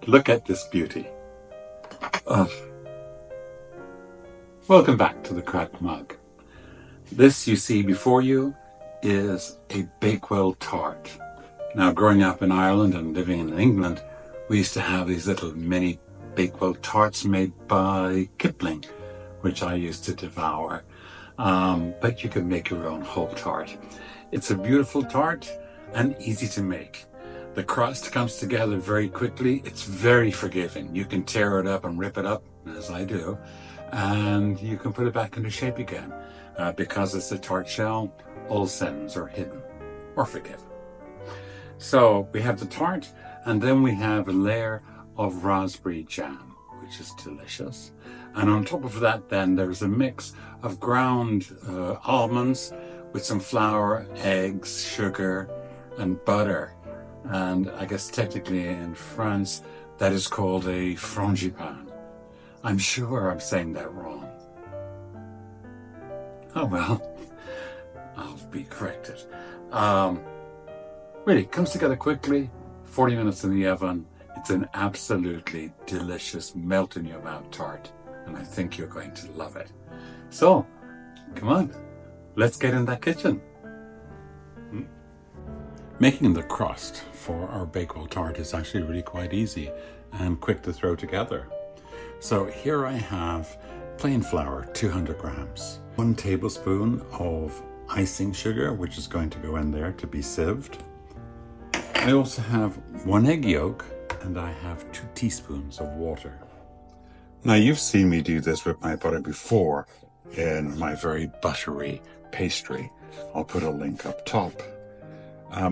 Look at this beauty. Oh. Welcome back to the cracked mug. This you see before you is a Bakewell Tart. Now, growing up in Ireland and living in England, we used to have these little mini Bakewell Tarts made by Kipling, which I used to devour. But you can make your own whole tart. It's a beautiful tart and easy to make. The crust comes together very quickly. It's very forgiving. You can tear it up and rip it up, as I do, and you can put it back into shape again. Because it's a tart shell, all sins are hidden or forgiven. So we have the tart, and then we have a layer of raspberry jam, which is delicious. And on top of that, then there's a mix of ground almonds with some flour, eggs, sugar, and butter. And I guess technically in France, that is called a frangipane. I'm sure I'm saying that wrong. Oh well, I'll be corrected. Really, it comes together quickly, 40 minutes in the oven. It's an absolutely delicious, melt in your mouth tart, and I think you're going to love it. So, come on, let's get in that kitchen. Making the crust for our Bakewell Tart is actually really quite easy and quick to throw together. So here I have plain flour, 200 grams, 1 tablespoon of icing sugar, which is going to go in there to be sieved. I also have 1 egg yolk, and I have 2 teaspoons of water. Now, you've seen me do this with my butter before in my very buttery pastry. I'll put a link up top.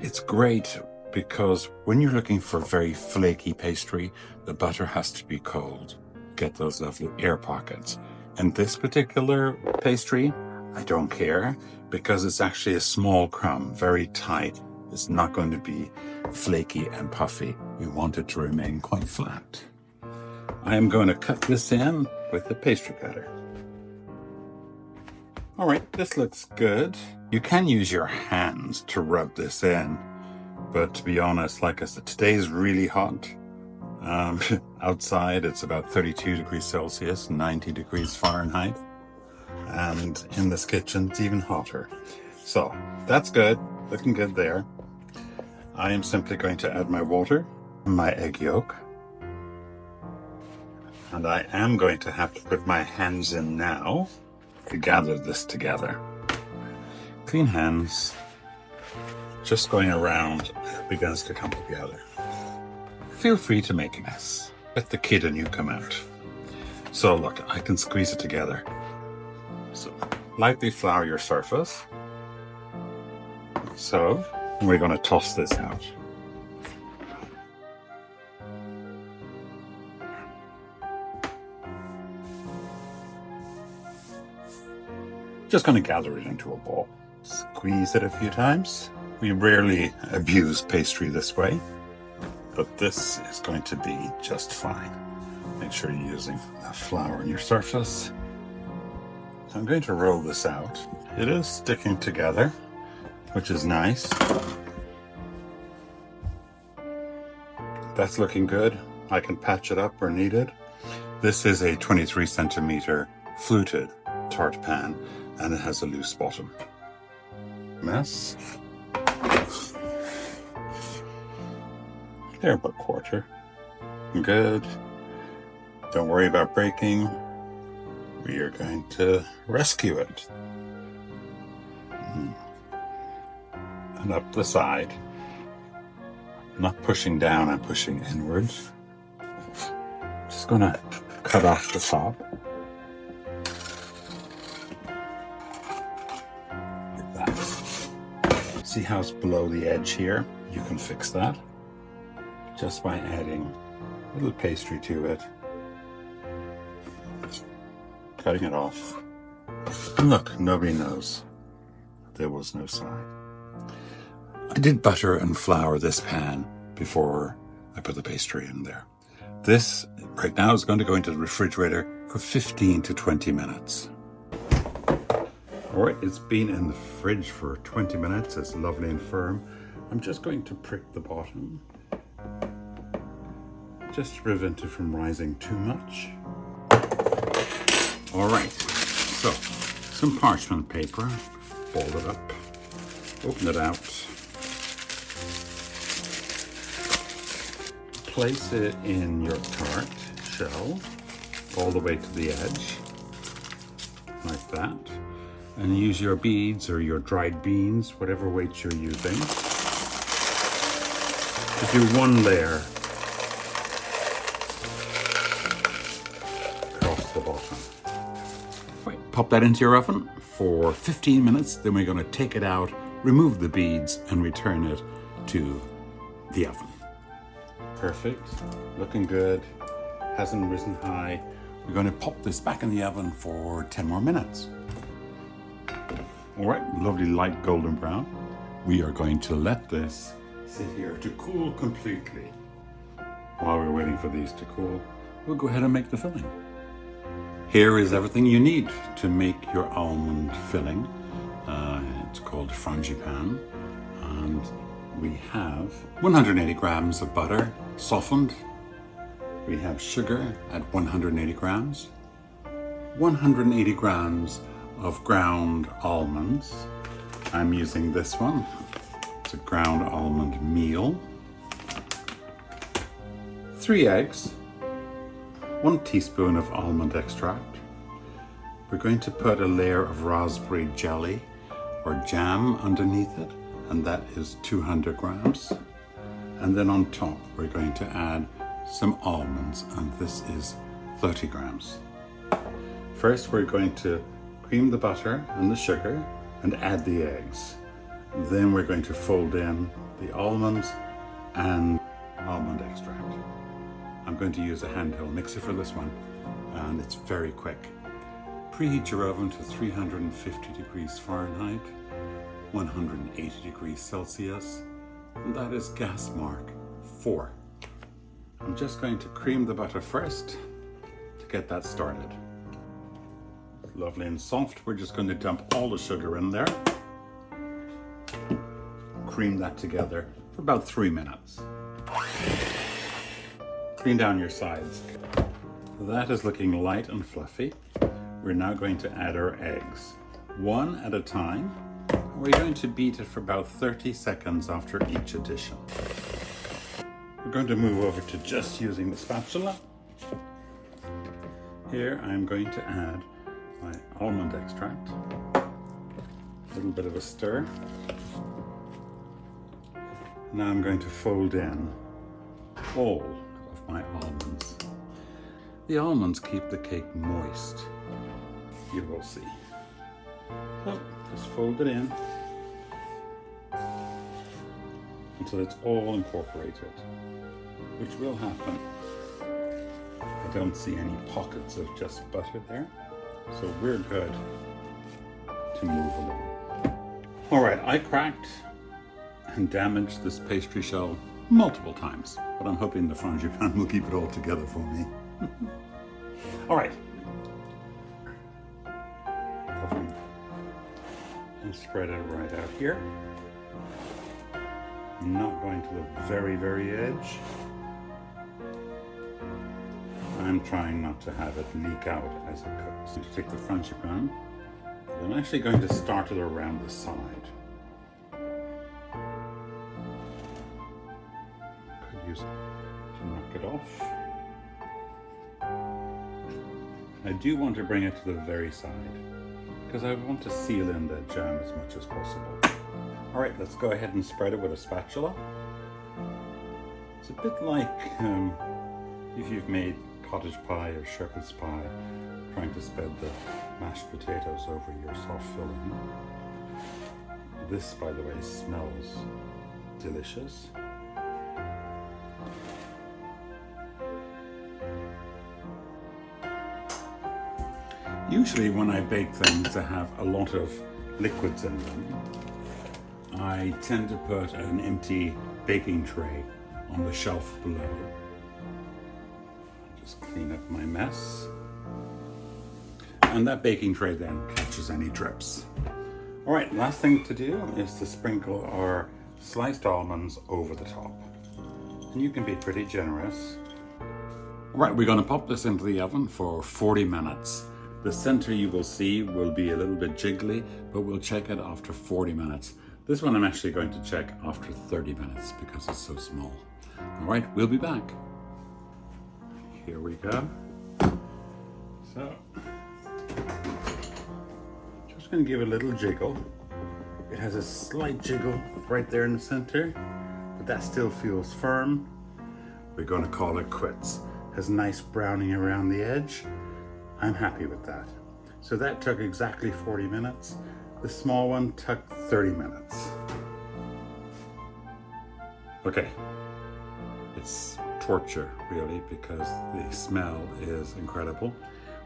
It's great because when you're looking for very flaky pastry, the butter has to be cold. Get those lovely air pockets. And this particular pastry, I don't care because it's actually a small crumb, very tight. It's not going to be flaky and puffy. We want it to remain quite flat. I am going to cut this in with a pastry cutter. All right, this looks good. You can use your hands to rub this in, but to be honest, like I said, today is really hot. Outside it's about 32 degrees Celsius, 90 degrees Fahrenheit. And in this kitchen, it's even hotter. So that's good, looking good there. I am simply going to add my water, my egg yolk, and I am going to have to put my hands in now to gather this together. Clean hands, just going around, it begins to come together. Feel free to make a mess. Let the kid in you come out. So look, I can squeeze it together. So lightly flour your surface. So we're going to toss this out. Just going to gather it into a ball. Squeeze it a few times. We rarely abuse pastry this way, but this is going to be just fine. Make sure you're using enough flour on your surface. So I'm going to roll this out. It is sticking together, which is nice. That's looking good. I can patch it up where needed. This is a 23 centimeter fluted tart pan, and it has a loose bottom. Mess. There, about a quarter. Good. Don't worry about breaking. We are going to rescue it. And up the side. Not pushing down, I'm pushing inwards. Just gonna cut off the top. Like that. See how it's below the edge here? You can fix that just by adding a little pastry to it. Cutting it off. And look, nobody knows. There was no sign. I did butter and flour this pan before I put the pastry in there. This right now is going to go into the refrigerator for 15 to 20 minutes. All right, it's been in the fridge for 20 minutes. It's lovely and firm. I'm just going to prick the bottom just to prevent it from rising too much. All right, so some parchment paper, fold it up, open it out, place it in your tart shell all the way to the edge, like that, and use your beads or your dried beans, whatever weight you're using, to do one layer across the bottom. Right, pop that into your oven for 15 minutes, then we're going to take it out, remove the beads, and return it to the oven. Perfect, looking good, hasn't risen high. We're going to pop this back in the oven for 10 more minutes. All right, lovely light golden brown. We are going to let this sit here to cool completely. While we're waiting for these to cool, we'll go ahead and make the filling. Here is everything you need to make your almond filling. It's called frangipan, and we have 180 grams of butter, softened. We have sugar at 180 grams, 180 grams of ground almonds. I'm using this one. It's a ground almond meal. 3 eggs, 1 teaspoon of almond extract. We're going to put a layer of raspberry jelly or jam underneath it, and that is 200 grams. And then on top, we're going to add some almonds, and this is 30 grams. First, we're going to cream the butter and the sugar and add the eggs. Then we're going to fold in the almonds and almond extract. I'm going to use a handheld mixer for this one, and it's very quick. Preheat your oven to 350 degrees Fahrenheit, 180 degrees Celsius, and that is gas mark 4. I'm just going to cream the butter first to get that started. Lovely and soft. We're just going to dump all the sugar in there. Cream that together for about 3 minutes. Clean down your sides. That is looking light and fluffy. We're now going to add our eggs, one at a time. We're going to beat it for about 30 seconds after each addition. We're going to move over to just using the spatula. Here I'm going to add my almond extract. A little bit of a stir. Now I'm going to fold in all of my almonds. The almonds keep the cake moist. You will see. So just fold it in until it's all incorporated, which will happen. I don't see any pockets of just butter there, so we're good to move along. All right, I cracked and damaged this pastry shell multiple times, but I'm hoping the frangipan will keep it all together for me. All right. And spread it right out here. I'm not going to the very, very edge. I'm trying not to have it leak out as it cooks. To take the frangipan, I'm actually going to start it around the side. Could use it to knock it off. I do want to bring it to the very side because I want to seal in the jam as much as possible. All right, let's go ahead and spread it with a spatula. It's a bit like if you've made cottage pie or shepherd's pie, trying to spread the mashed potatoes over your soft filling. This, by the way, smells delicious. Usually when I bake things that have a lot of liquids in them, I tend to put an empty baking tray on the shelf below. Just clean up my mess. And that baking tray then catches any drips. All right, last thing to do is to sprinkle our sliced almonds over the top. And you can be pretty generous. Right, we're going to pop this into the oven for 40 minutes. The center you will see will be a little bit jiggly, but we'll check it after 40 minutes. This one I'm actually going to check after 30 minutes because it's so small. All right, we'll be back. Here we go. So, just going to give it a little jiggle. It has a slight jiggle right there in the center, but that still feels firm. We're going to call it quits. Has nice browning around the edge. I'm happy with that. So that took exactly 40 minutes. The small one took 30 minutes. Okay, it's torture really because the smell is incredible.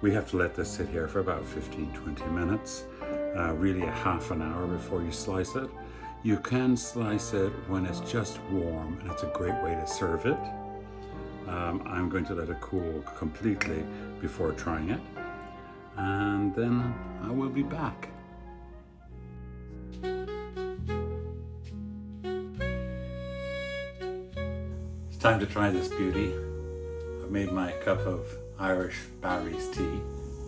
We have to let this sit here for about 15-20 minutes, really a half an hour before you slice it. You can slice it when it's just warm, and it's a great way to serve it. I'm going to let it cool completely before trying it, and then I will be back. It's time to try this beauty. I've made my cup of Irish Barry's tea.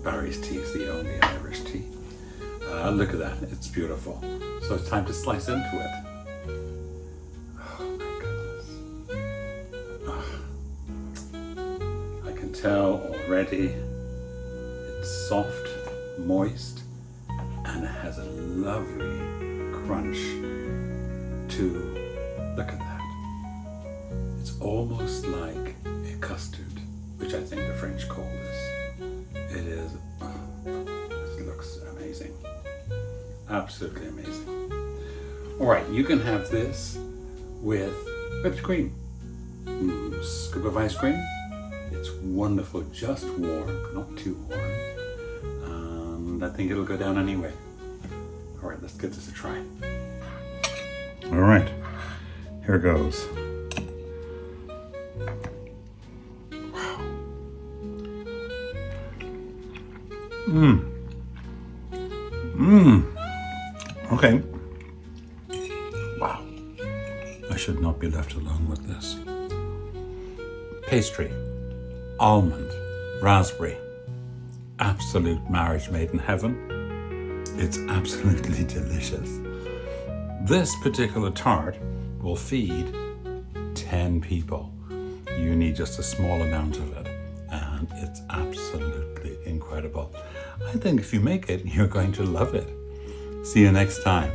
Barry's tea is the only Irish tea. Look at that, it's beautiful. So it's time to slice into it. Tell already it's soft, moist, and it has a lovely crunch to look at that. It's almost like a custard, which I think the French call this. It is, it looks amazing. Absolutely amazing. All right, you can have this with whipped cream, scoop of ice cream. It's wonderful, just warm, not too warm. And I think it'll go down anyway. All right, let's give this a try. All right, here goes. Wow. Okay. Wow. I should not be left alone with this. Pastry. Almond, raspberry, absolute marriage made in heaven. It's absolutely delicious. This particular tart will feed 10 people. You need just a small amount of it, and it's absolutely incredible. I think if you make it, you're going to love it. See you next time.